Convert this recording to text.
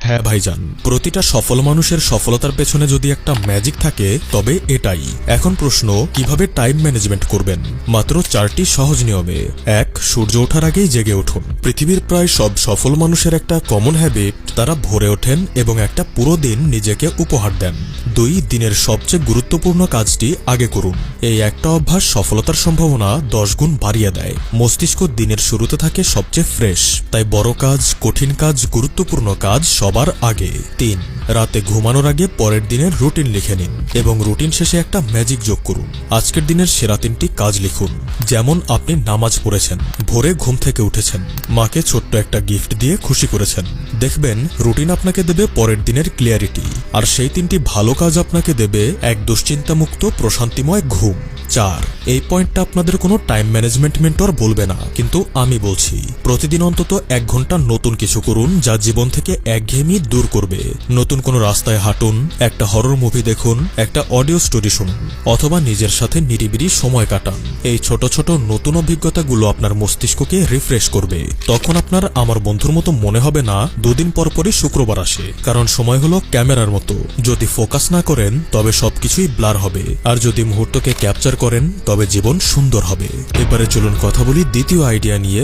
হ্যাঁ ভাইজান, প্রতিটা সফল মানুষের সফলতার পেছনে যদি একটা ম্যাজিক থাকে তবে এটাই। এখন প্রশ্ন, কিভাবে টাইম ম্যানেজমেন্ট করবেন? মাত্র 4টি সহজ নিয়মে। 1. সূর্য ওঠার আগেই জেগে উঠুন। পৃথিবীর প্রায় সব সফল মানুষের একটা কমন হ্যাবিট, তারা ভোরে ওঠেন এবং একটা পুরো দিন নিজেকে উপহার দেন। 2. দিনের সবচেয়ে গুরুত্বপূর্ণ কাজটি আগে করুন। এই একটা অভ্যাস সফলতার সম্ভাবনা 10 গুণ বাড়িয়ে দেয়। মস্তিষ্ক দিনের শুরুতে থাকে সবচেয়ে ফ্রেশ, তাই বড় কাজ, কঠিন কাজ, গুরুত্বপূর্ণ কাজ সবার আগে। 3. রাতে ঘুমানোর আগে পরের দিনের রুটিন লিখে নিন এবং রুটিন শেষে একটা ম্যাজিক যোগ করুন। আজকের দিনের সেরা 3টি কাজ লিখুন। যেমন আপনি নামাজ পড়েছেন, ভোরে ঘুম থেকে উঠেছেন, মাকে ছোট্ট একটা গিফট দিয়ে খুশি করেছেন। দেখবেন রুটিন আপনাকে দেবে পরের দিনের ক্লিয়ারিটি, আর সেই 3টি ভালো কাজ আপনাকে দেবে এক দুশ্চিন্তামুক্ত প্রশান্তিময় ঘুম। 4. এই পয়েন্টটা আপনাদের কোনো টাইম ম্যানেজমেন্ট মেন্টর বলবে না, কিন্তু আমি বলছি। প্রতিদিন অন্তত 1 ঘন্টা নতুন কিছু করুন যা জীবন থেকে একঘেয়েমি দূর করবে। নতুন কোনো রাস্তায় হাঁটুন, একটা হরর মুভি দেখুন, একটা অডিও স্টোরি শুনুন, অথবা নিজের সাথে নিরিবিলি সময় কাটান। এই ছোট ছোট নতুন অভিজ্ঞতাগুলো আপনার মস্তিষ্ককে রিফ্রেশ করবে। তখন আপনার আমার বন্ধুর মতো মনে হবে না 2 দিন পর পরই শুক্রবার আসে, কারণ সময় হলো ক্যামেরার মতো। যদি ফোকাস না করেন তবে সবকিছুই ব্লার হবে, আর যদি মুহূর্তকে ক্যাপচার করেন তবে জীবন সুন্দর হবে। এবারে চলুন কথা বলি দ্বিতীয় আইডিয়া নিয়ে।